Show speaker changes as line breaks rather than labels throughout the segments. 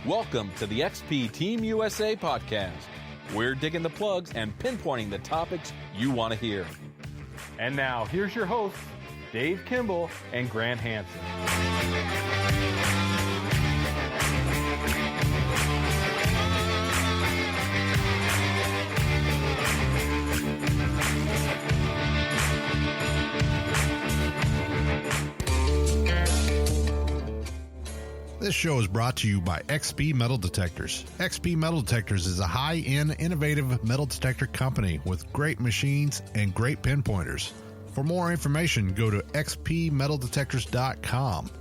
Welcome to the XP Team USA podcast. We're digging the plugs and pinpointing the topics you want to hear.
And now, here's your hosts, Dave Kimball and Grant Hansen.
This show is brought to you by XP Metal Detectors. XP Metal Detectors is a high-end, innovative metal detector company with great machines and great pinpointers. For more information, go to xpmetaldetectors.com.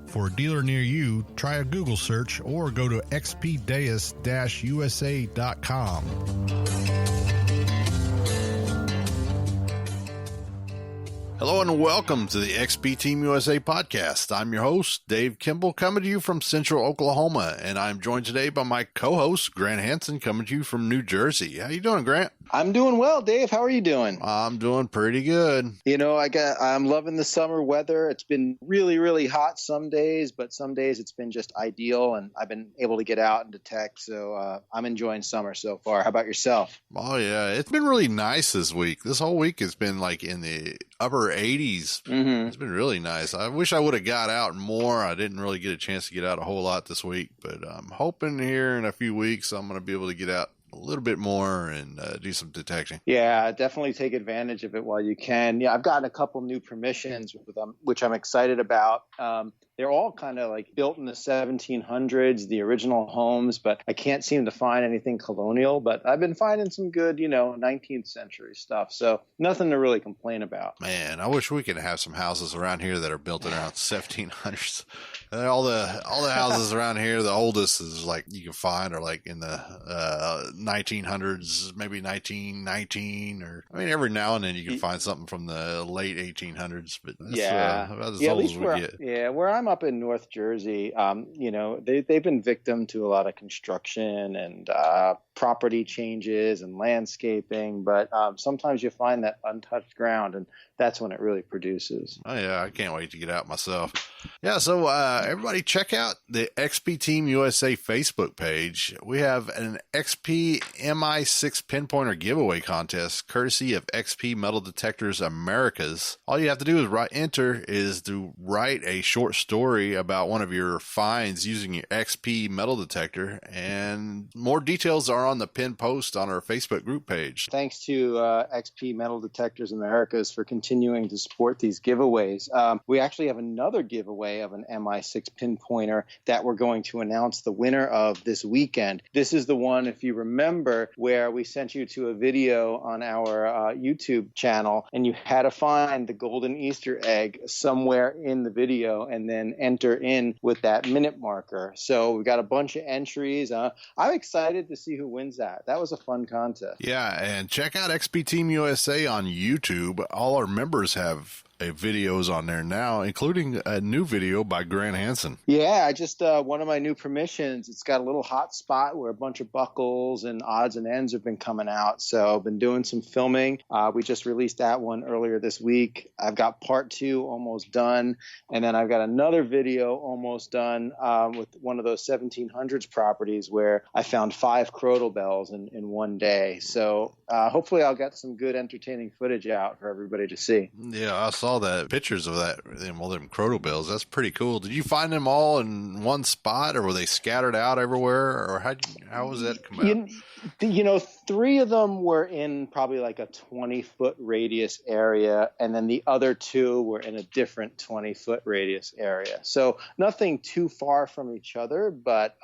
For a dealer near you, try a Google search or go to xpdeus-usa.com. Hello and welcome to the XP Team USA podcast. I'm your host, Dave Kimball, coming to you from Central Oklahoma, and I'm joined today by my co-host, Grant Hansen, coming to you from New Jersey. How you doing, Grant?
I'm doing well, Dave. How are you doing?
I'm doing pretty good.
You know, I'm loving the summer weather. It's been really, really hot some days, but some days it's been just ideal, and I've been able to get out and detect, so I'm enjoying summer so far. How about yourself?
Oh, yeah. It's been really nice this week. This whole week has been like in the upper 80s.
Mm-hmm.
It's been really nice. I wish I would have got out more. I didn't really get a chance to get out a whole lot this week, but I'm hoping here in a few weeks I'm going to be able to get out a little bit more and do some detection.
Yeah, definitely take advantage of it while you can. Yeah, I've gotten a couple new permissions with them, which I'm excited about. They're all kind of like built in the 1700s, the original homes, but I can't seem to find anything colonial. But I've been finding some good, 19th century stuff. So nothing to really complain about.
Man, I wish we could have some houses around here that are built around 1700s. All the houses around here, the oldest is like you can find are like in the 1900s, maybe 1919, or I mean every now and then you can find something from the late 1800s. But that's about as old as we get.
Yeah, where I'm up in North Jersey, they've been victim to a lot of construction and property changes and landscaping, but sometimes you find that untouched ground, and that's when it really produces.
Oh yeah, I can't wait to get out myself. Yeah, so everybody check out the XP Team USA Facebook page. We have an XP MI6 pinpointer giveaway contest courtesy of XP Metal Detectors Americas. All you have to do is write a short story about one of your finds using your XP metal detector, and more details are on the pinned post on our Facebook group page.
Thanks to XP Metal Detectors Americas for continuing to support these giveaways. We actually have another giveaway of an MI6 pinpointer that we're going to announce the winner of this weekend. This is the one, if you remember, where we sent you to a video on our YouTube channel, and you had to find the golden Easter egg somewhere in the video and then enter in with that minute marker. So we've got a bunch of entries. I'm excited to see who wins that. That was a fun contest.
Yeah, and check out XP Team USA on YouTube. All our members have videos on there now, including a new video by Grant Hansen.
Yeah, I just one of my new permissions, it's got a little hot spot where a bunch of buckles and odds and ends have been coming out. So I've been doing some filming. We just released that one earlier this week. I've got part 2 almost done, and then I've got another video almost done with one of those 1700s properties where I found 5 crotal bells in one day. So hopefully I'll get some good entertaining footage out for everybody to see.
Yeah, I saw that pictures of that, them crotal bells. That's pretty cool. Did you find them all in one spot, or were they scattered out everywhere, or how was that come out?
3 of them were in probably like a 20-foot radius area, and then the other 2 were in a different 20-foot radius area. So nothing too far from each other, but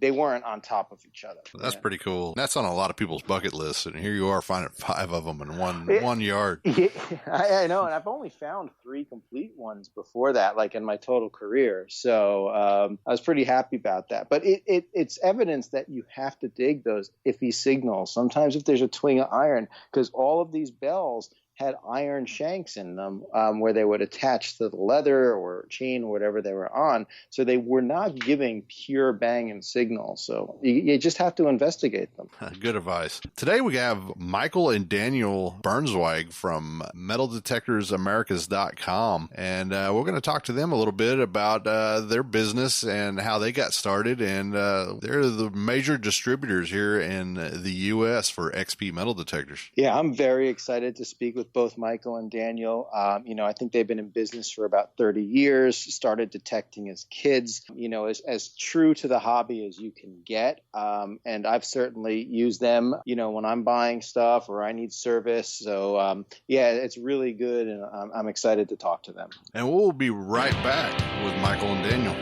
they weren't on top of each other.
That's pretty cool. That's on a lot of people's bucket lists, and here you are finding 5 of them in one yard.
Yeah, I know, and I've only found 3 complete ones before that, like in my total career. So I was pretty happy about that. But it's evidence that you have to dig those iffy signals. Sometimes if there's a twing of iron, because all of these bells had iron shanks in them where they would attach to the leather or chain or whatever they were on. So they were not giving pure banging signals. So you just have to investigate them.
Good advice. Today we have Michael and Daniel Bernzweig from MetalDetectorsAmericas.com, and we're going to talk to them a little bit about their business and how they got started. And they're the major distributors here in the U.S. for XP metal detectors.
Yeah, I'm very excited to speak with both Michael and Daniel. I think they've been in business for about 30 years, started detecting as kids, as true to the hobby as you can get. And I've certainly used them, when I'm buying stuff or I need service. So, it's really good. And I'm excited to talk to them.
And we'll be right back with Michael and Daniel.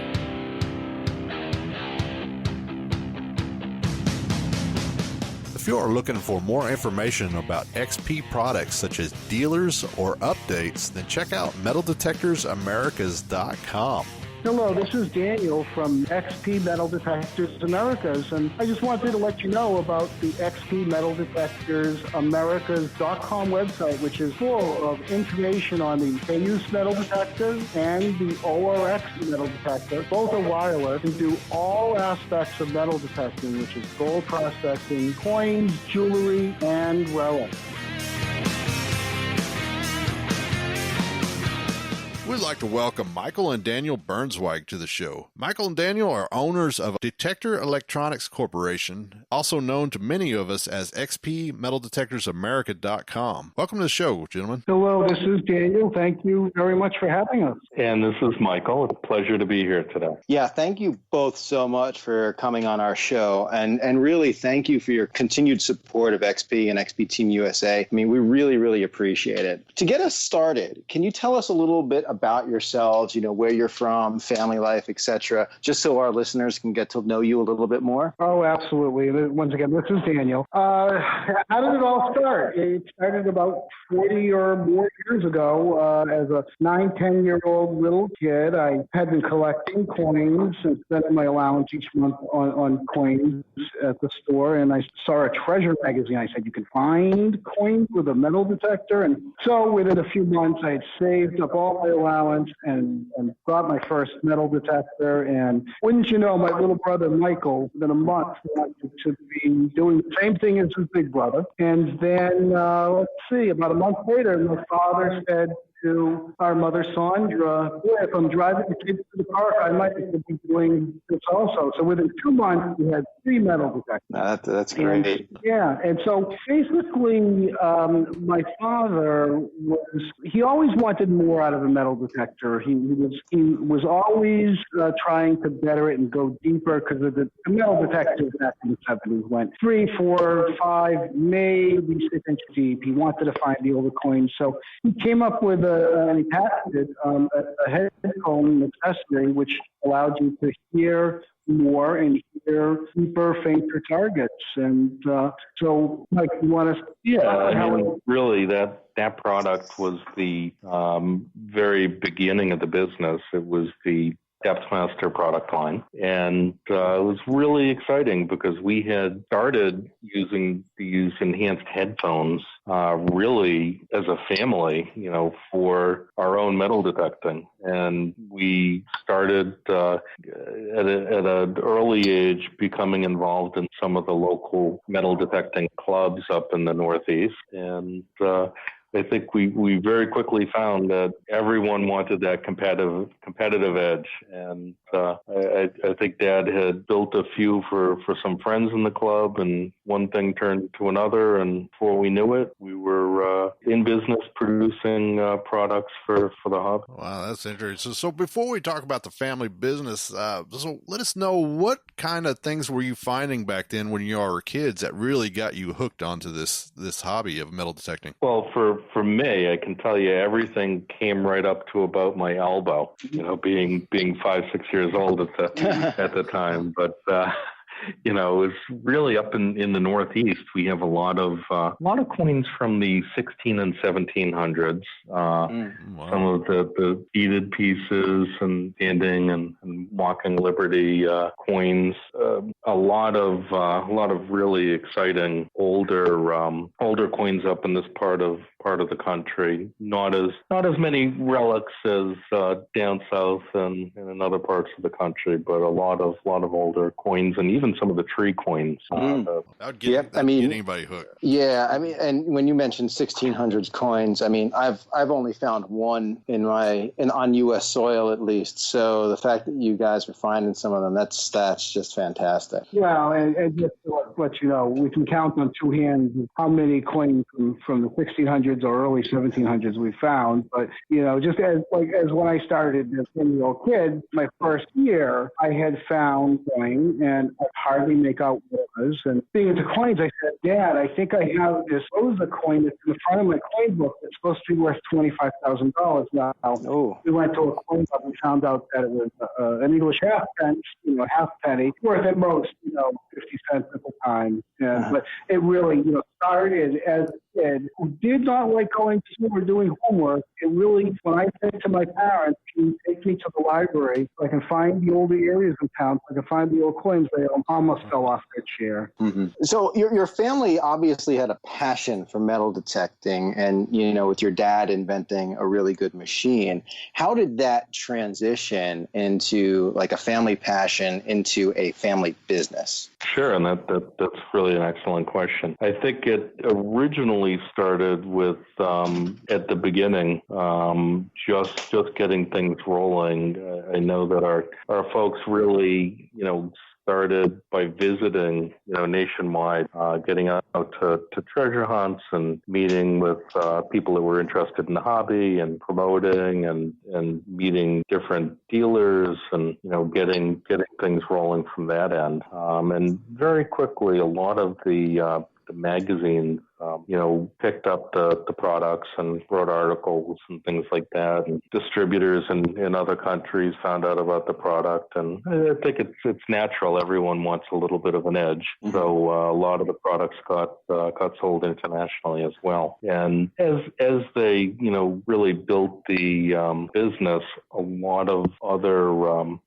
If you are looking for more information about XP products such as dealers or updates, then check out MetalDetectorsAmericas.com.
Hello, this is Daniel from XP Metal Detectors Americas, and I just wanted to let you know about the XP Metal Detectors Americas.com website, which is full of information on the KU's metal detector and the ORX metal detector. Both are wireless and do all aspects of metal detecting, which is gold prospecting, coins, jewelry, and relics.
We'd like to welcome Michael and Daniel Bernzweig to the show. Michael and Daniel are owners of Detector Electronics Corporation, also known to many of us as XP Metal Detectors America.com. Welcome to the show, gentlemen.
Hello, this is Daniel. Thank you very much for having us.
And this is Michael. It's a pleasure to be here today.
Yeah, thank you both so much for coming on our show. And really, thank you for your continued support of XP and XP Team USA. I mean, we really, really appreciate it. To get us started, can you tell us a little bit about yourselves, where you're from, family life, etc., just so our listeners can get to know you a little bit more?
Oh, absolutely. Once again, this is Daniel. How did it all start? It started about 40 or more years ago as a 9-10-year-old little kid. I had been collecting coins and spending my allowance each month on coins at the store, and I saw a treasure magazine. I said, you can find coins with a metal detector. And so within a few months, I had saved up all my allowance and got my first metal detector. And wouldn't you know, my little brother Michael, within a month, wanted to be doing the same thing as his big brother. And then, about a month later, my father said to our mother, Sandra, if I'm driving the kids to the park, I might be doing this also. So within 2 months, we had 3 metal detectors.
That's great.
And so basically, my father he always wanted more out of a metal detector. He was always trying to better it and go deeper, because the metal detectors back in the 70s went 3, 4, 5, maybe 6 inches deep. He wanted to find the older coins. So he came up with and he patented a headphone accessory which allowed you to hear more and hear deeper, fainter targets. And so, Mike, you want to?
Really, that product was the very beginning of the business. It was the Depthmaster product line. And it was really exciting because we had started using these enhanced headphones really as a family, for our own metal detecting. And we started at an early age becoming involved in some of the local metal detecting clubs up in the Northeast. And I think we very quickly found that everyone wanted that competitive edge. And I think Dad had built a few for some friends in the club, and one thing turned to another. And before we knew it, we were in business producing products for the hobby.
Wow, that's interesting. So before we talk about the family business, so let us know, what kind of things were you finding back then when you were kids that really got you hooked onto this hobby of metal detecting?
Well, for me, I can tell you everything came right up to about my elbow, being 5-6 years old at the time. But it was really up in the Northeast. We have a lot of coins from the 16 and 1700s. Wow. Some of the beaded pieces and banding and Mocking Liberty coins. A lot of really exciting older coins up in this part of the country. Not as many relics as down south and in other parts of the country, but a lot of older coins and even some of the tree coins.
That would get anybody hooked.
Yeah, I mean, and when you mentioned 1600s coins, I mean, I've only found one on U.S. soil at least. So the fact that you guys are finding some of them, that's just fantastic.
Well, and just to let you know, we can count on two hands how many coins from the 1600s or early 1700s we found. But just as when I started as a 10-year-old kid, my first year, I had found coin and I'd hardly make out what it was. And being into coins, I said, Dad, I think I have this Rosa coin that's in the front of my coin book that's supposed to be worth $25,000 now.
Oh.
We went to a coin shop and found out that it was an English half penny, worth at most, 50 cents at the time. But it really, started as a kid who did not like going to school or doing homework. It really, when I said to my parents, can you take me to the library so I can find the older areas in town, so I can find the old coins, they almost fell off their chair.
Mm-hmm. So your family obviously had a passion for metal detecting and, with your dad inventing a really good machine. How did that transition into like a family passion into a family business?
Sure, and that's really an excellent question. I think it originally started with at the beginning, just getting things rolling. I know that our folks really, started by visiting, nationwide, getting out to treasure hunts and meeting with people that were interested in the hobby and promoting and meeting different dealers and, getting things rolling from that end. And very quickly, a lot of the magazines, picked up the products and wrote articles and things like that. And distributors in other countries found out about the product. And I think it's natural. Everyone wants a little bit of an edge. Mm-hmm. So a lot of the products got sold internationally as well. And as they, really built the business, a lot of other,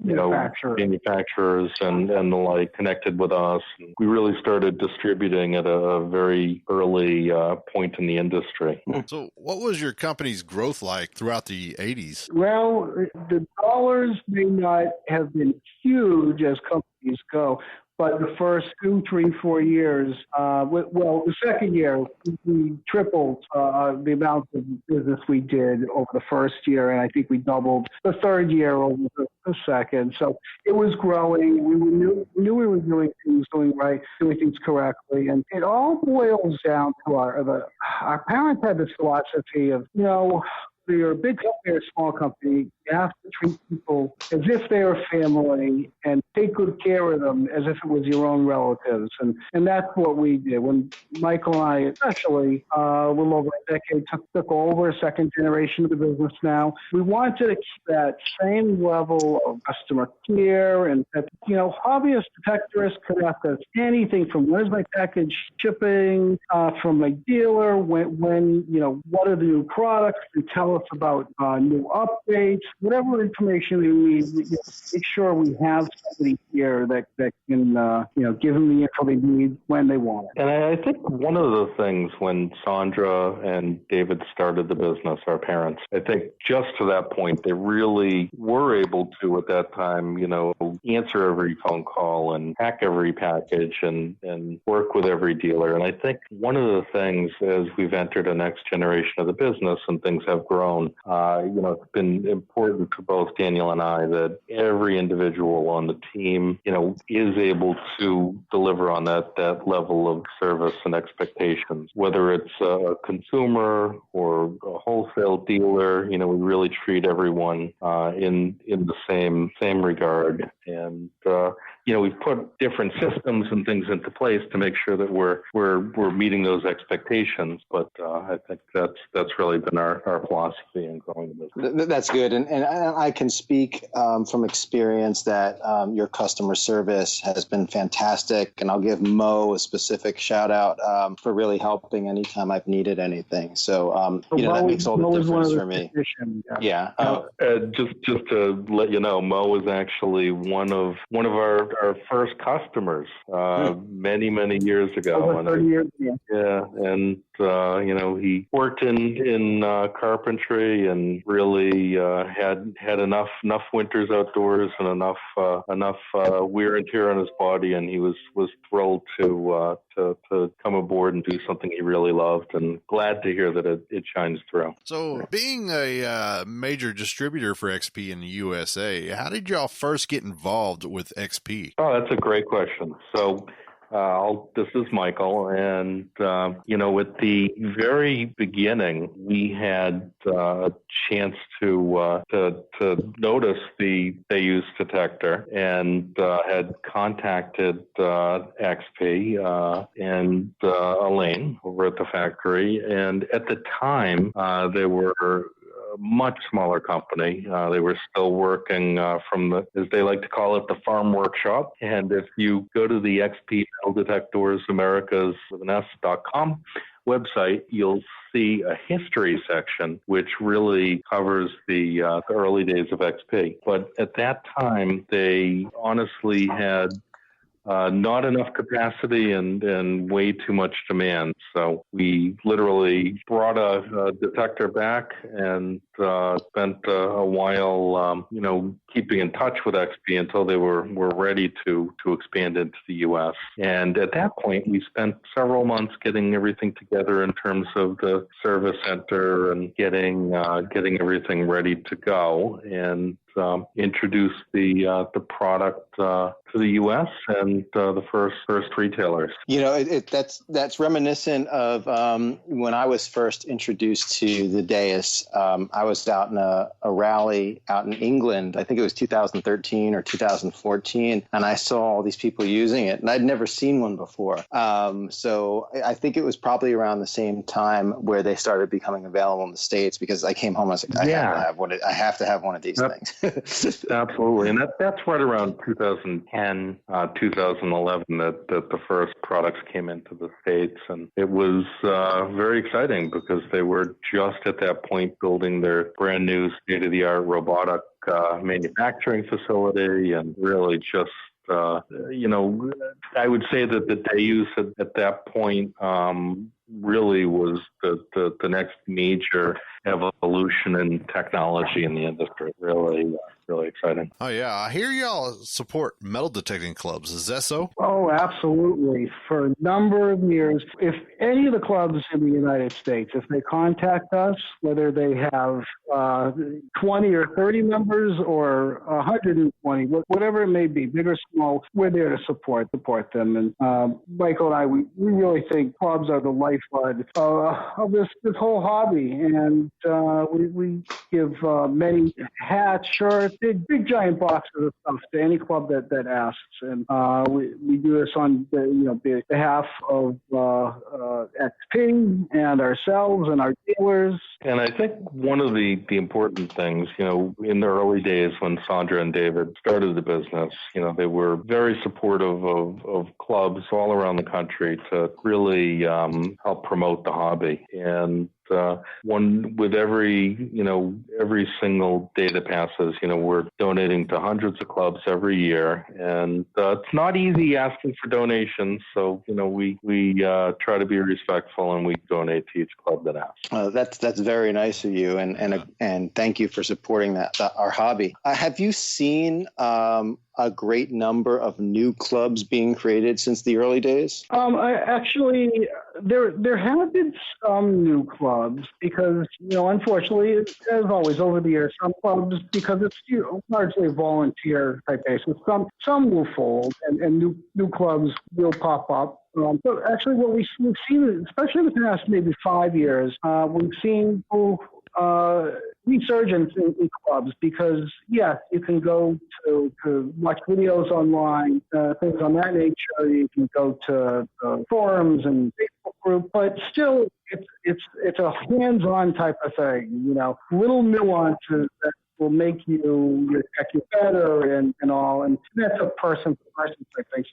manufacturers and the like connected with us. And we really started distributing at a very early point in the industry.
So what was your company's growth like throughout the 80s?
Well, the dollars may not have been huge as companies go, but the first 2, 3, 4 years, the second year, we tripled the amount of business we did over the first year, and I think we doubled the third year over the second. So it was growing. We knew we were doing things correctly, and it all boils down to our parents had this philosophy of, whether you're a big company or a small company, you have to treat people as if they are family and take good care of them as if it was your own relatives. And that's what we did. When Michael and I, especially, a little over a decade, took over a second generation of the business now, we wanted to keep that same level of customer care and that, hobbyist detectorists could ask us anything from where's my package shipping, from my dealer, when what are the new products, and tell us about new updates, whatever information we need, make sure we have somebody here that can, give them the info they need when they want it.
And I think one of the things when Sandra and David started the business, our parents, I think just to that point, they really were able to, at that time, answer every phone call and pack every package and work with every dealer. And I think one of the things as we've entered the next generation of the business and things have grown, it's been important to both Daniel and I that every individual on the team, is able to deliver on that level of service and expectations, whether it's a consumer or a wholesale dealer. We really treat everyone in the same regard. And we've put different systems and things into place to make sure that we're meeting those expectations. But I think that's really been our philosophy in growing the business.
That's good, and I can speak from experience that your customer service has been fantastic, and I'll give Mo a specific shout out for really helping anytime I've needed anything. So that makes all the difference for me. Yeah.
Just to let you know, Mo was actually one of our first customers many years ago.
Over 30 years ago.
Yeah, and he worked in carpentry and really had enough winters outdoors and enough wear and tear on his body, and he was thrilled to come aboard and do something he really loved, and glad to hear that it shines through.
So, being a major distributor for XP in the USA, how did y'all first get involved with XP?
Oh, that's a great question. So, this is Michael, and at the very beginning, we had a chance to notice the Deus detector, and had contacted XP and Elaine over at the factory. And at the time, they were a much smaller company. They were still working from as they like to call it, the farm workshop. And if you go to the XP Metal Detectors Americas with an S.com website, you'll see a history section, which really covers the early days of XP. But at that time, they honestly had not enough capacity and way too much demand. So we literally brought a detector back and spent a while, keeping in touch with XP until they were ready to expand into the U.S. And at that point, we spent several months getting everything together in terms of the service center and getting everything ready to go, and introduced the product to the U.S. and the first retailers.
That's reminiscent of when I was first introduced to the Deus. I was out in a rally out in England. I think it was 2013 or 2014, and I saw all these people using it, and I'd never seen one before. So I think it was probably around the same time where they started becoming available in the States, because I came home and I was like, I have to have one of these things.
Absolutely. And that's right around 2010, 2011 that the first products came into the States. And it was very exciting because they were just at that point building their brand new state-of-the-art robotic manufacturing facility, and really just I would say that the Deus at that point really was the next major evolution in technology in the industry. Really exciting.
Oh, yeah. I hear y'all support metal detecting clubs. Is that so?
Oh, absolutely. For a number of years, if any of the clubs in the United States, if they contact us, whether they have 20 or 30 members or 120, whatever it may be, big or small, we're there to support them. And Michael and I, we really think clubs are the lifeblood of this whole hobby. And we give many hats, shirts, big giant boxes of stuff to any club that asks. And we do this on behalf of XP and ourselves and our dealers.
And I think one of the important things, in the early days when Sandra and David started the business, they were very supportive of clubs all around the country to really help promote the hobby. And one with every single day that passes, we're donating to hundreds of clubs every year, and it's not easy asking for donations. So we try to be respectful, and we donate to each club that asks.
That's very nice of you, and thank you for supporting our hobby. Have you seen a great number of new clubs being created since the early days? Actually, there have been some new clubs because, unfortunately, as always over the years, some clubs, because it's largely a volunteer type basis, some will fold and new clubs will pop up. But actually, what we've seen, especially in the past maybe 5 years, we've seen
resurgence in clubs because, yes, you can go to watch videos online, things on that nature. You can go to forums and Facebook group, but still, it's a hands-on type of thing. Little nuances that will make your tech better and all, and that's a person-to-person type thing.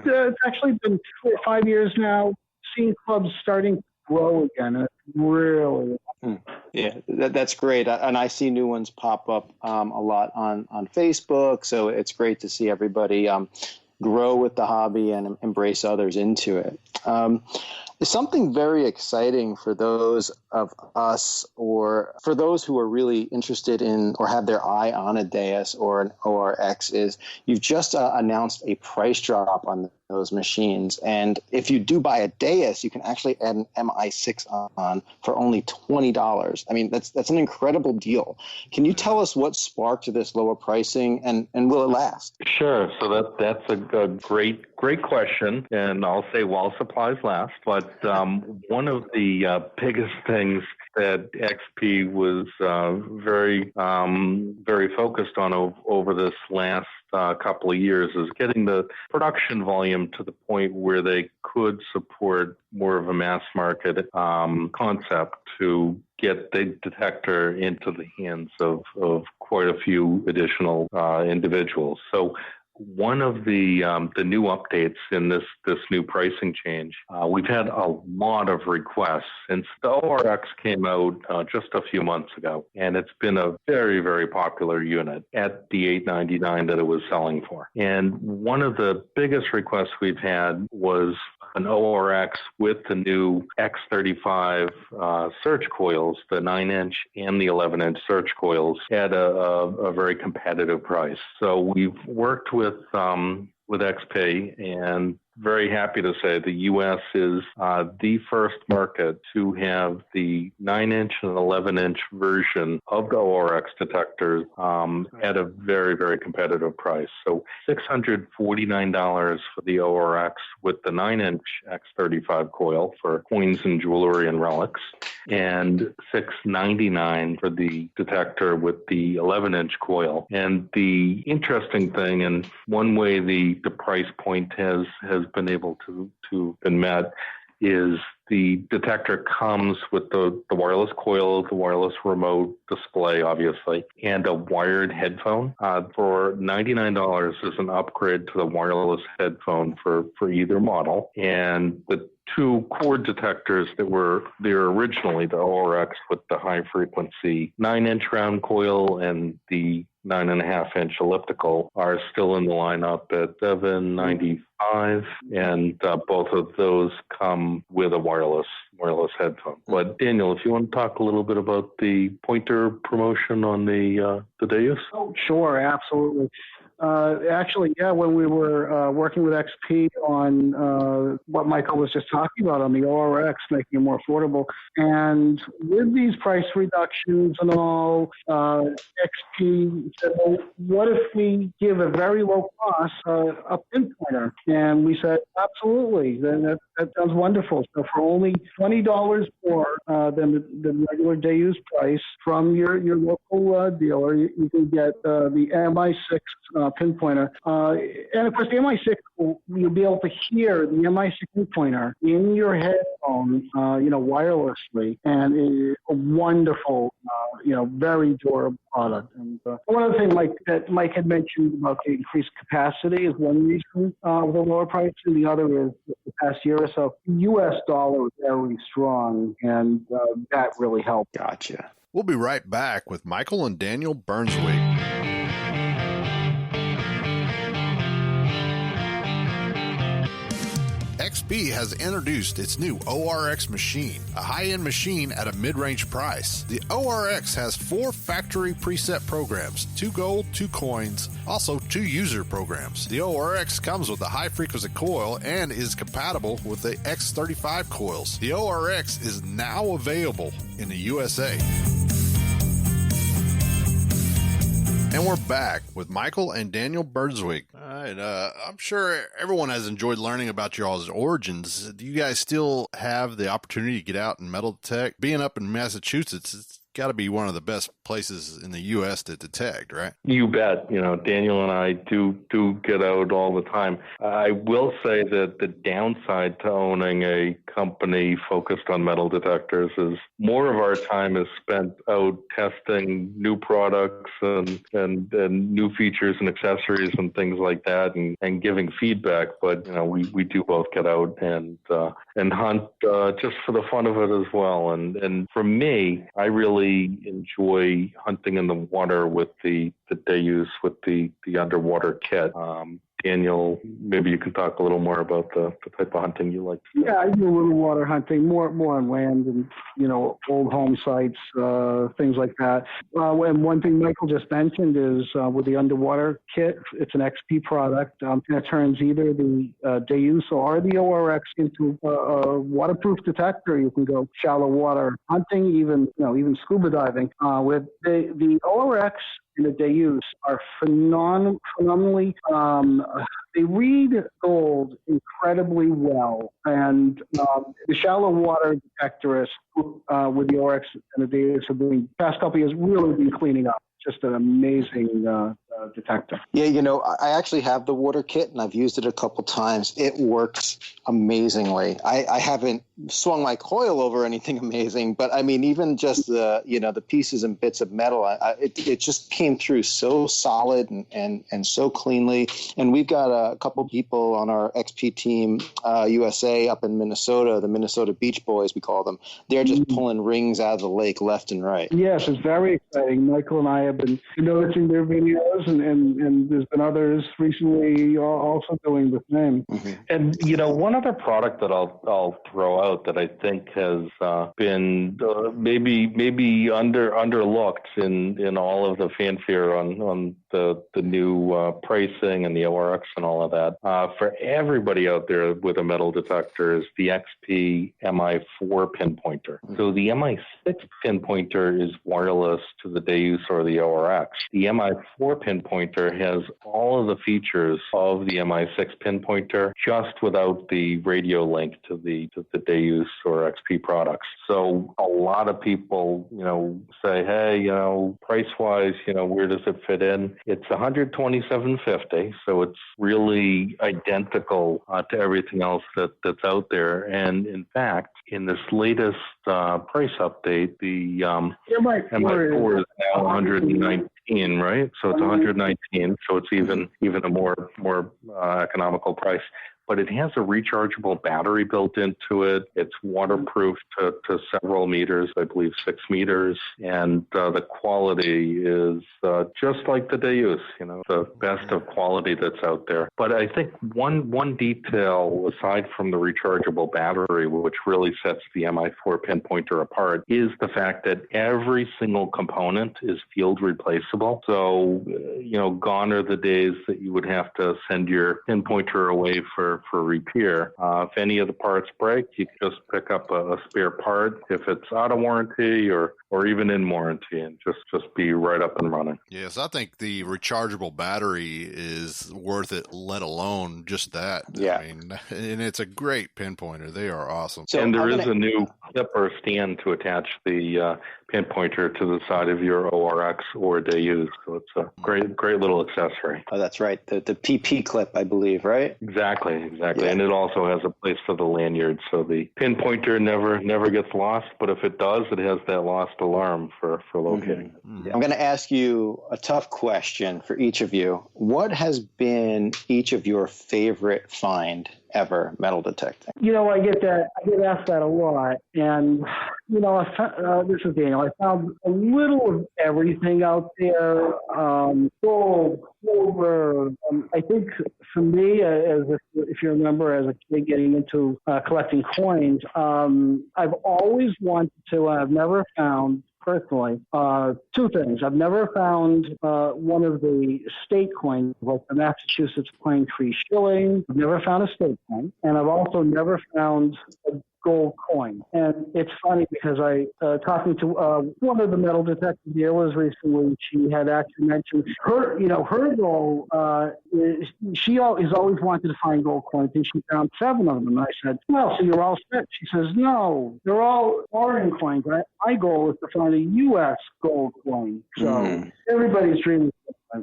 So it's actually been 4 or 5 years now, seeing clubs starting to grow again. It's really
Yeah, that's great. And I see new ones pop up a lot on Facebook. So it's great to see everybody grow with the hobby and embrace others into it. Something very exciting for those of us or for those who are really interested in or have their eye on a Deus or an ORX is you've just announced a price drop on those machines. And if you do buy a Deus, you can actually add an MI6 on for only $20. I mean, that's an incredible deal. Can you tell us what sparked this lower pricing and will it last?
Sure. So that's a great question. And I'll say while supplies last. But one of the biggest things that XP was very focused on over this last couple of years is getting the production volume to the point where they could support more of a mass market concept to get the detector into the hands of quite a few additional individuals. So one of the new updates in this new pricing change, we've had a lot of requests since the ORX came out just a few months ago, and it's been a very, very popular unit at the $899 that it was selling for. And one of the biggest requests we've had was an ORX with the new X35 search coils, the 9-inch and the 11-inch search coils at a very competitive price. So we've worked with XP and very happy to say the U.S. is the first market to have the 9-inch and 11-inch version of the ORX detectors at a very, very competitive price. So $649 for the ORX with the 9-inch X35 coil for coins and jewelry and relics, and $699 for the detector with the 11-inch coil. And the interesting thing, and one way the price point has been able to been met, is the detector comes with the wireless coil, the wireless remote display, obviously, and a wired headphone. For $99 is an upgrade to the wireless headphone for either model. And the two cord detectors that were there originally, the ORX with the high frequency 9-inch round coil and the 9.5-inch elliptical, are still in the lineup at $795, and both of those come with a wireless headphone. But Daniel, if you want to talk a little bit about the pointer promotion on the Deus.
Oh, sure, absolutely. Actually, yeah, when we were working with XP on what Michael was just talking about on the ORX, making it more affordable, and with these price reductions and all, XP said, well, what if we give a very low cost a pinpointer? And we said, absolutely, that sounds wonderful. So for only $20 more than the regular Deus price from your local dealer, you can get the MI6 pinpointer. And of course, the MI6, you'll be able to hear the MI6 pinpointer in your headphone, wirelessly, and it's a wonderful, very durable product. And one other thing that Mike had mentioned about the increased capacity is one reason of the lower price, and the other is the past year or so, the U.S. dollar is very strong, and that really helped.
Gotcha.
We'll be right back with Michael and Daniel Bernzweig. XP has introduced its new ORX machine, a high-end machine at a mid-range price. The ORX has 4 factory preset programs, 2 gold, 2 coins, also 2 user programs. The ORX comes with a high-frequency coil and is compatible with the X35 coils. The ORX is now available in the USA. And we're back with Michael and Daniel Bernzweig. All right, I'm sure everyone has enjoyed learning about your all's origins. Do you guys still have the opportunity to get out and metal detect? Being up in Massachusetts, it's got to be one of the best places in the U.S. to detect, right?
You bet. Daniel and I do get out all the time. I will say that the downside to owning a company focused on metal detectors is more of our time is spent out testing new products and new features and accessories and things like that, and giving feedback. But we do both get out and hunt just for the fun of it as well. And for me, I really enjoy hunting in the water with the Deus, with the underwater kit. Daniel, maybe you can talk a little more about the type of hunting you like to do.
Yeah, I do a little water hunting, more on land and, old home sites, things like that. And one thing Michael just mentioned is with the underwater kit, it's an XP product, and it turns either the Deus or the ORX into a waterproof detector. You can go shallow water hunting, even scuba diving. With the ORX and the Deus are phenomenally, they read gold incredibly well. And the shallow water detectorists with the ORX and the Deus have been, past couple of years, really been cleaning up. Just an amazing detector.
Yeah, I actually have the water kit, and I've used it a couple times. It works amazingly. I haven't swung my coil over anything amazing, but I mean, even just the pieces and bits of metal, it just came through so solid and so cleanly. And we've got a couple people on our XP team USA up in Minnesota, the Minnesota Beach Boys, we call them. They're just pulling rings out of the lake left and right.
Yes, it's very exciting. Michael and I have been noticing their videos, and there's been others recently also doing the same.
Mm-hmm. And one other product that I'll throw out that I think has been maybe underlooked in all of the fanfare on the new pricing and the ORX and all of that. For everybody out there with a metal detector is the XP MI4 pinpointer. So the MI6 pinpointer is wireless to the Deus or the ORX. The MI4 pinpointer has all of the features of the MI6 pinpointer, just without the radio link to the Deus or XP products. So a lot of people, say, hey, price-wise, where does it fit in? It's $127.50, so it's really identical to everything else that's out there. And in fact, in this latest price update, the MI4 is now 119, right? So it's 119, so it's even a more economical price. But it has a rechargeable battery built into it. It's waterproof to several meters, I believe 6 meters. And the quality is just like the Deus, the best of quality that's out there. But I think one detail, aside from the rechargeable battery, which really sets the MI4 pinpointer apart, is the fact that every single component is field replaceable. So, gone are the days that you would have to send your pinpointer away for repair. If any of the parts break, you can just pick up a spare part if it's out of warranty or even in warranty, and just be right up and running.
Yes, I think the rechargeable battery is worth it, let alone just that.
Yeah.
I mean, and it's a great pinpointer. They are awesome.
So and there is a new clipper stand to attach the pinpointer to the side of your ORX or Deus. So it's a great little accessory.
Oh, that's right. The PP clip, I believe, right?
Exactly. Yeah. And it also has a place for the lanyard, so the pinpointer never gets lost. But if it does, it has that lost alarm for locating.
Mm-hmm. Yeah. I'm going to ask you a tough question for each of you. What has been each of your favorite find ever metal detecting?
I get asked that a lot, and this is Daniel. I found a little of everything out there. Gold, silver. I think for me, if you remember, as a kid getting into collecting coins, I've always wanted to. I've never found. Personally, two things. I've never found one of the state coins, like the Massachusetts Pine Tree Shilling. I've never found a state coin. And I've also never found gold coin. And it's funny because I, talking to one of the metal detector dealers recently, she had actually mentioned her goal is she has always wanted to find gold coins, and she found 7 of them. And I said, well, so you're all set. She says, no, they're all foreign coins. My goal is to find a U.S. gold coin. So everybody's dreaming.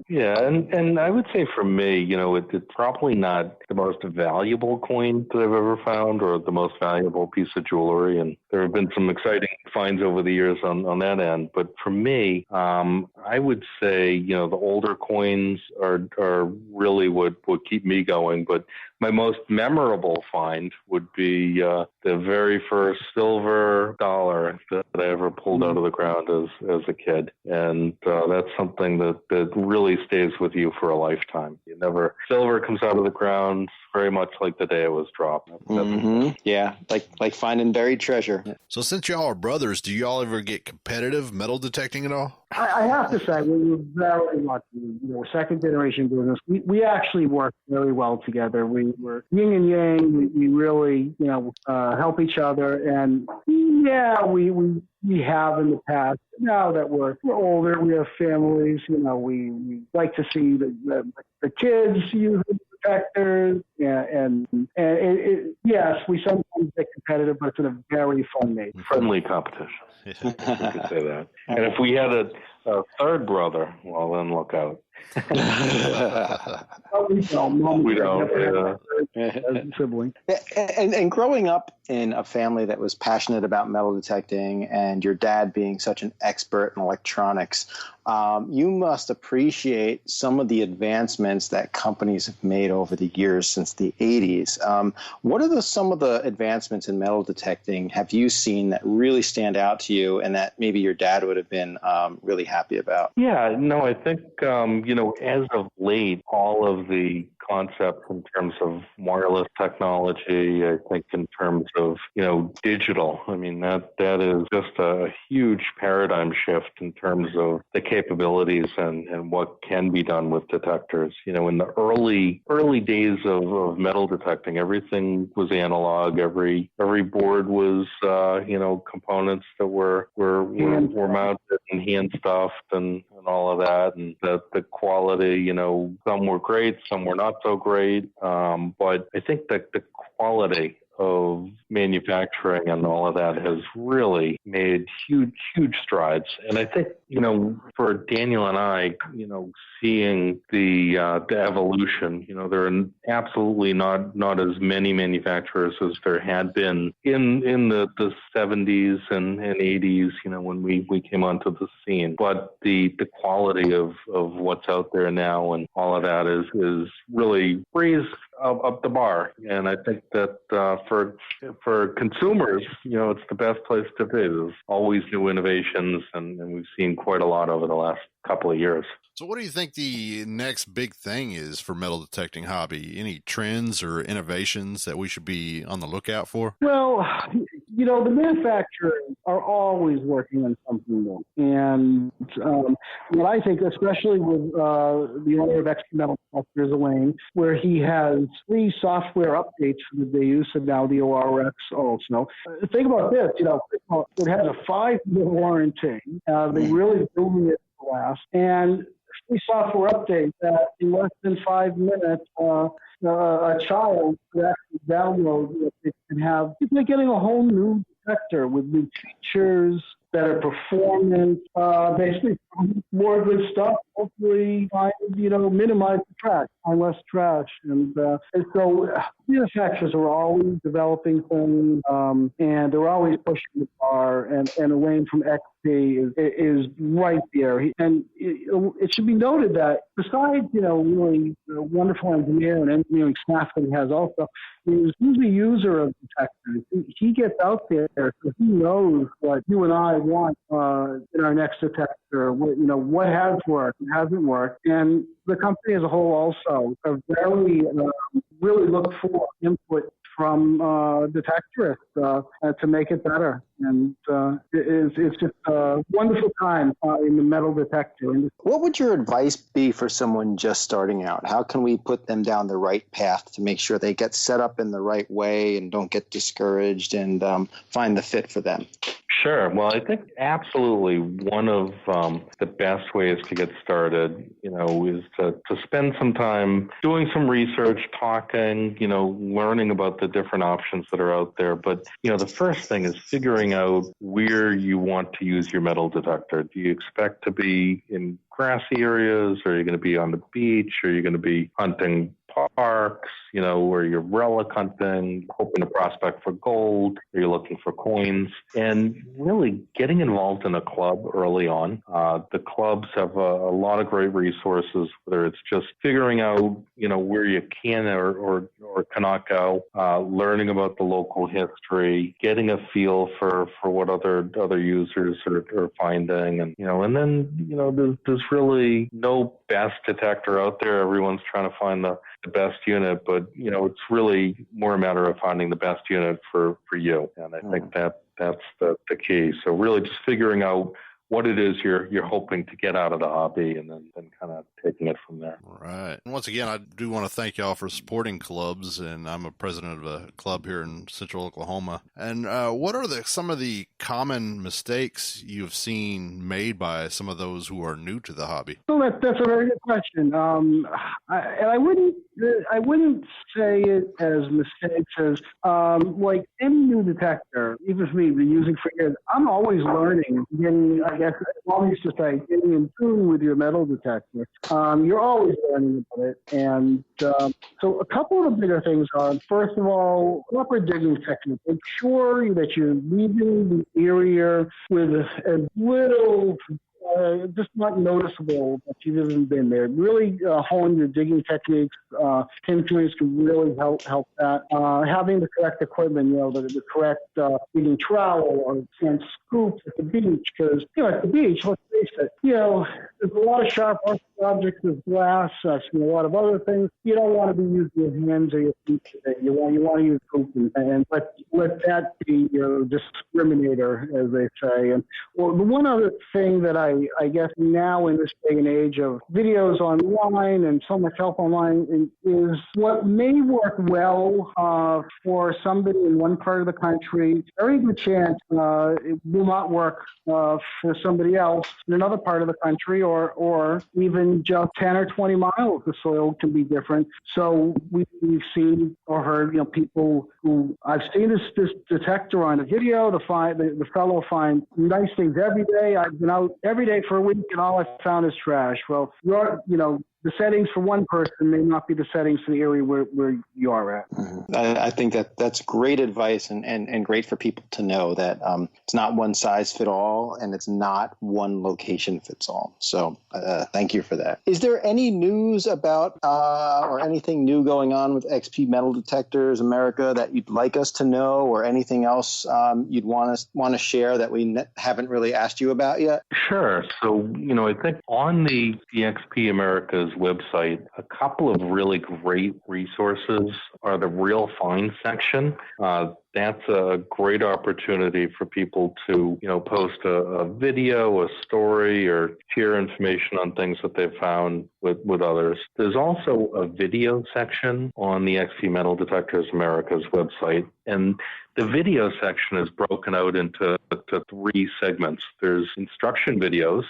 Yeah, and I would say for me, it's probably not the most valuable coin that I've ever found or the most valuable piece of jewelry. And there have been some exciting finds over the years on that end. But for me, I would say, the older coins are really what keep me going. But my most memorable find would be the very first silver dollar that I ever pulled out of the ground as a kid. And that's something that really stays with you for a lifetime. Silver comes out of the ground very much like the day it was dropped.
Yeah, like finding buried treasure.
So since y'all are brothers, do y'all ever get competitive metal detecting at all?
I have to say, we were very lucky. Second generation business. We actually worked very well together. We were yin and yang. We really, help each other. And yeah, we have in the past. Now that we're older, we have families. We like to see the kids use the detectors. And yes, we sometimes get competitive, but it's in a very fun way.
Friendly competition. We could say that. And if we had a third brother, well, then look out.
We don't.
We don't.
Sibling.
And growing up in a family that was passionate about metal detecting, and your dad being such an expert in electronics, you must appreciate some of the advancements that companies have made over the years since the 80s. What are some of the advancements in metal detecting have you seen that really stand out to you and that maybe your dad would have been really happy about?
Yeah, no, I think, as of late, all of the concepts in terms of wireless technology, I think in terms of, digital, I mean, that is just a huge paradigm shift in terms of the capabilities and what can be done with detectors. In the early days of metal detecting, everything was analog. Every board was, components that were mounted and hand stuffed and all of that. And the quality, some were great, some were not so great. But I think that the quality of manufacturing and all of that has really made huge strides. And I think, for Daniel and I, seeing the evolution, there are absolutely not as many manufacturers as there had been in the 70s and 80s, when we came onto the scene. But the quality of what's out there now and all of that is really raised up the bar. And I think that for consumers, it's the best place to be. There's always new innovations, and we've seen quite a lot over the last couple of years.
So what do you think the next big thing is for metal detecting hobby? Any trends or innovations that we should be on the lookout for?
Well, the manufacturers are always working on something new. And what I think, especially with the owner of XP Metal Detectors, Elaine, where he has 3 software updates for the Deus and now the ORX also. Think about this, it has a 5-year warranty. They really building it to last. And 3 software updates that in less than 5 minutes, a child could actually download. It can have. They're getting a whole new detector with new features, better performance, basically more good stuff. Hopefully, minimize the trash, find less trash, and so manufacturers are always developing things, and they're always pushing the bar. And Elaine from XP is right there. And it should be noted that besides really the wonderful engineer and engineering staff that he has, also he's a user of detectors. He gets out there, so he knows what you and I want in our next detector. What has worked, what hasn't worked, and the company as a whole also are very really look for input from detectorists to make it better. And it's just a wonderful time in the metal detector industry.
What would your advice be for someone just starting out? How can we put them down the right path to make sure they get set up in the right way and don't get discouraged and find the fit for them?
Sure. Well, I think absolutely one of the best ways to get started, is to spend some time doing some research, talking, learning about the different options that are out there. But, the first thing is figuring out where you want to use your metal detector. Do you expect to be in grassy areas? Or are you going to be on the beach? Or are you going to be hunting parks, where you're relic hunting, hoping to prospect for gold, or you're looking for coins, and really getting involved in a club early on. The clubs have a lot of great resources, whether it's just figuring out, where you can or cannot go, learning about the local history, getting a feel for what other users are finding, and then, there's really no best detector out there. Everyone's trying to find the best unit, but it's really more a matter of finding the best unit for you. And I think that's the key. So really just figuring out what it is you're hoping to get out of the hobby, and then kind of taking it from there.
All right. And once again, I do want to thank y'all for supporting clubs, and I'm a president of a club here in Central Oklahoma. And what are some of the common mistakes you've seen made by some of those who are new to the hobby?
Well, that's a very good question. I wouldn't say it as mistakes as like any new detector, even for me, been using for years. I'm always learning, I guess, always just like getting in tune with your metal detector. You're always learning about it. And so a couple of the bigger things are, first of all, proper digging technique. Make sure that you're leaving the area with as little just not noticeable that you've even been there. Really hone your digging techniques. Pinpoints can really help that. Having the correct equipment, the correct digging trowel and scoop at the beach, because at the beach, let's face it, there's a lot of sharp objects, there's glass, a lot of other things. You don't want to be using your hands or your feet today. You want to use scoop and let that be your discriminator, as they say. And well, the one other thing that I guess now in this day and age of videos online and so much help online is what may work well for somebody in one part of the country. Very good chance it will not work for somebody else in another part of the country, or even just 10 or 20 miles. The soil can be different. So we've seen or heard, people who I've seen this detector on a video. The fellow finds nice things every day. I've been out every day for a week, and all I found is trash. Well, the settings for one person may not be the settings for the area where you are at.
Mm-hmm. I think that's great advice and great for people to know that it's not one size fit all, and it's not one location fits all. So thank you for that. Is there any news about or anything new going on with XP Metal Detectors America that you'd like us to know, or anything else you'd want to share that we haven't really asked you about yet?
Sure. So, I think on the XP America's website, a couple of really great resources are the Real Find section. That's a great opportunity for people to, post a video, a story, or share information on things that they've found with others. There's also a video section on the XP Metal Detectors Americas website, and the video section is broken out into three segments. There's instruction videos.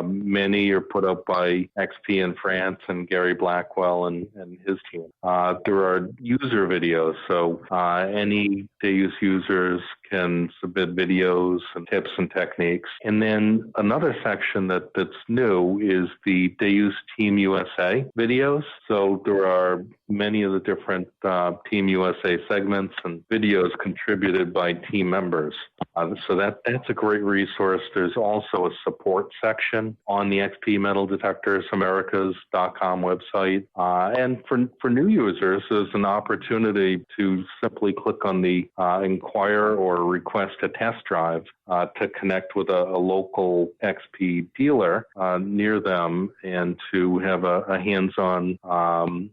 Many are put up by XP in France and Gary Blackwell and his team. There are user videos, so any day-use users can submit videos and tips and techniques. And then another section that's new is the Day-Use Team USA videos. So there are many of the different Team USA segments and videos contributed by team members. So that's a great resource. There's also a support section on the XP Metal Detectors Americas.com website. And for new users, there's an opportunity to simply click on the inquire or request a test drive to connect with a local XP dealer near them and to have a hands-on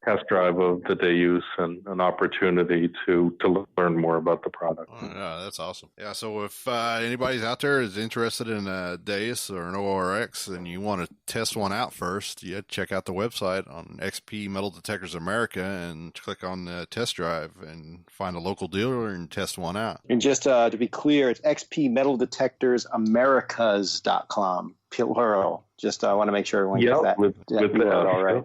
test drive of the Deus and an opportunity to learn more about the product.
Oh, yeah, that's awesome. Yeah, so if anybody's out there is interested in a Deus or an ORX and you want to test one out first, you check out the website on XP Metal Detectors America and click on the test drive and find a local dealer and test one out.
And just to be clear, it's XP Metal Detectors Americas.com, plural. Just want to make sure everyone gets that.
With that, all right.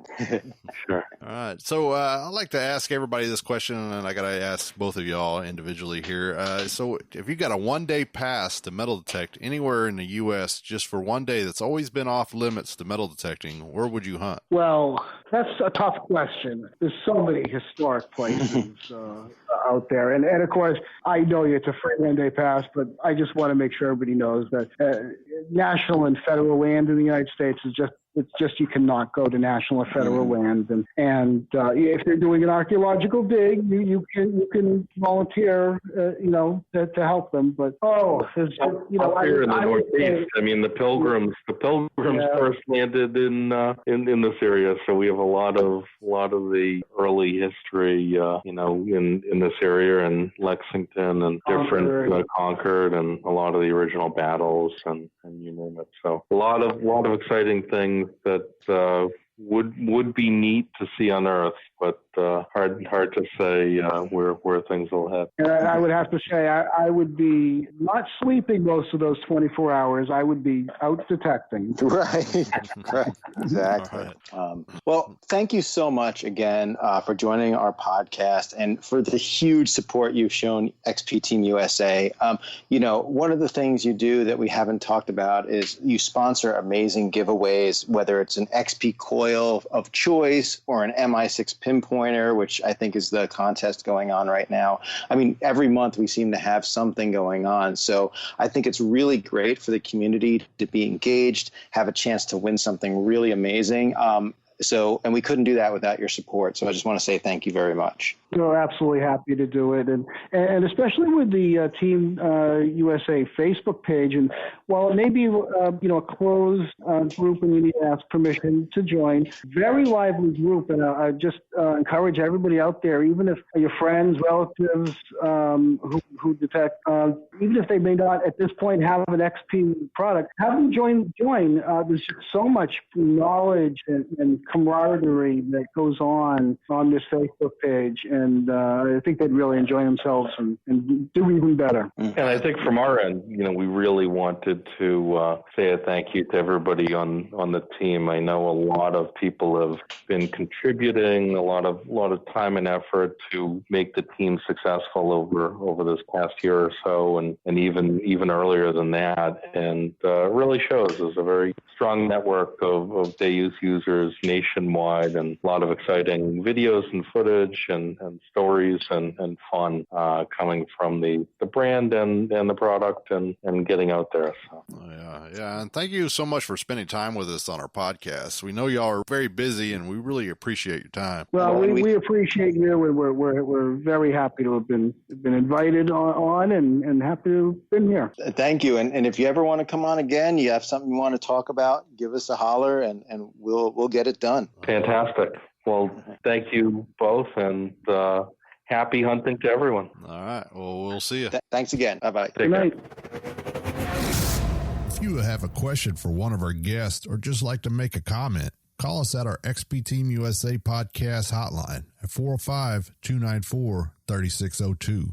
Sure.
All right. So I'd like to ask everybody this question, and I got to ask both of y'all individually here. So if you got a one-day pass to metal detect anywhere in the U.S. just for one day that's always been off limits to metal detecting, where would you hunt?
Well, that's a tough question. There's so many historic places out there. And of course, I know it's a free one-day pass, but I just want to make sure everybody knows that national and federal land in the United States is just you cannot go to national or federal lands, and if they're doing an archaeological dig, you can volunteer, to help them. But
up here in the Northeast, I mean, the Pilgrims first landed in this area, so we have a lot of the early history, in this area, and Lexington and different Concord, and a lot of the original battles, and you name it. So a lot of exciting things that would be neat to see on Earth, but hard to say where things will head.
And I would have to say I would be not sleeping most of those 24 hours. I would be out detecting.
Right. Exactly.
Right.
Well, thank you so much again for joining our podcast and for the huge support you've shown XP Team USA. One of the things you do that we haven't talked about is you sponsor amazing giveaways, whether it's an XP coil of choice or an MI6 pinpointer, which I think is the contest going on right now. I mean, every month we seem to have something going on. So I think it's really great for the community to be engaged, have a chance to win something really amazing. And we couldn't do that without your support. So I just want to say thank you very much.
We're absolutely happy to do it, and especially with the Team USA Facebook page. And while it may be a closed group and you need to ask permission to join, very lively group. And I just encourage everybody out there, even if your friends, relatives who detect, even if they may not at this point have an XP product, have them join. There's just so much knowledge and camaraderie that goes on this Facebook page. And I think they'd really enjoy themselves and do even better.
And I think from our end, we really wanted to say a thank you to everybody on the team. I know a lot of people have been contributing a lot of time and effort to make the team successful over this past year or so, and even earlier than that. And it really shows there's a very strong network of Deus users nationwide, and a lot of exciting videos and footage and stories and fun coming from the brand and the product and getting out there. So.
Yeah. And thank you so much for spending time with us on our podcast. We know y'all are very busy, and we really appreciate your time.
Well, we appreciate you, and we're very happy to have been invited on and happy to have been here.
Thank you. And if you ever want to come on again, you have something you want to talk about, give us a holler, and we'll get it done.
Fantastic. Well, thank you both, and happy hunting to everyone.
All right. Well, we'll see you.
Thanks again. Bye-bye.
Good night.
If you have a question for one of our guests or just like to make a comment, call us at our XP Team USA podcast hotline at 405-294-3602.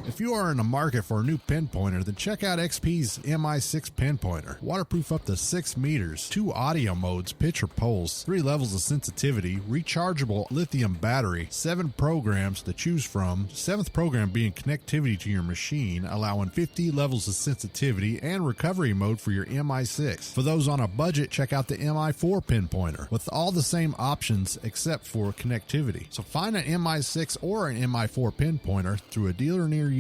If you are in the market for a new pinpointer, then check out XP's MI6 pinpointer. Waterproof up to 6 meters, 2 audio modes, picture pulse, 3 levels of sensitivity, rechargeable lithium battery, 7 programs to choose from, 7th program being connectivity to your machine, allowing 50 levels of sensitivity and recovery mode for your MI6. For those on a budget, check out the MI4 pinpointer with all the same options except for connectivity. So find an MI6 or an MI4 pinpointer through a dealer near you.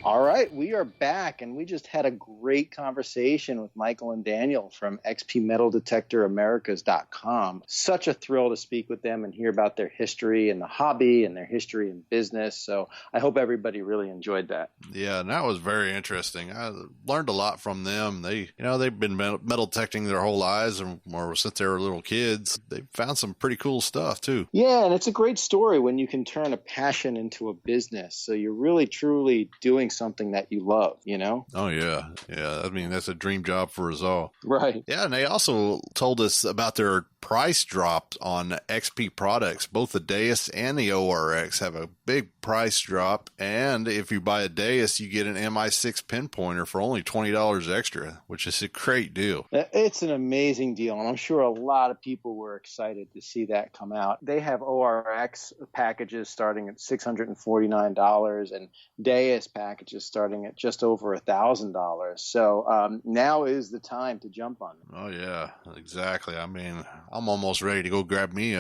All right, we are back, and we just had a great conversation with Michael and Daniel from XP Metal Detector Americas.com. Such a thrill to speak with them and hear about their history in the hobby and their history in business. So I hope everybody really enjoyed that.
Yeah, and that was very interesting. I learned a lot from them. They've been metal detecting their whole lives, or since they were little kids. They found some pretty cool stuff too.
Yeah, and it's a great story when you can turn a passion into a business. So you're really, truly doing something that you love, you know?
Oh, yeah. Yeah. I mean, that's a dream job for us all.
Right.
Yeah. And they also told us about their price drop on XP products. Both the Deus and the ORX have a big price drop. And if you buy a Deus, you get an MI6 pinpointer for only $20 extra, which is a great deal.
It's an amazing deal. And I'm sure a lot of people were excited to see that come out. They have ORX packages starting at $649 and Deus packages starting at just over $1,000. So now is the time to jump on them.
Oh, yeah, exactly. I mean, I'm almost ready to go grab me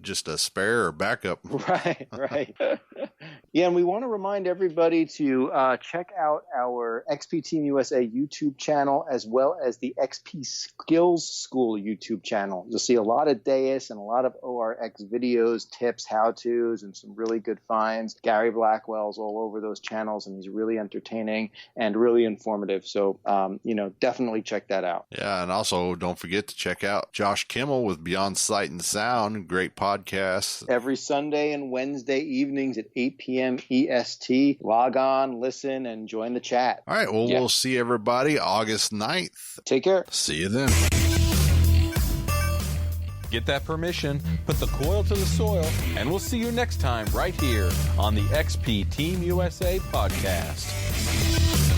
just a spare or backup.
Right. Yeah, and we want to remind everybody to check out our XP Team USA YouTube channel as well as the XP Skills School YouTube channel. You'll see a lot of Deus and a lot of ORX videos, tips, how-tos, and some really good finds. Gary Blackwell's all over those channels, and he's really entertaining and really informative. So, definitely check that out.
Yeah, and also don't forget to check out Josh Kimmel with Beyond Sight and Sound. Great podcast.
Every Sunday and Wednesday evenings at 8 p.m. EST. Log on, listen, and join the chat.
All right, well, We'll see everybody August 9th.
Take care.
See you then.
Get that permission, put the coil to the soil, and we'll see you next time right here on the XP Team USA podcast.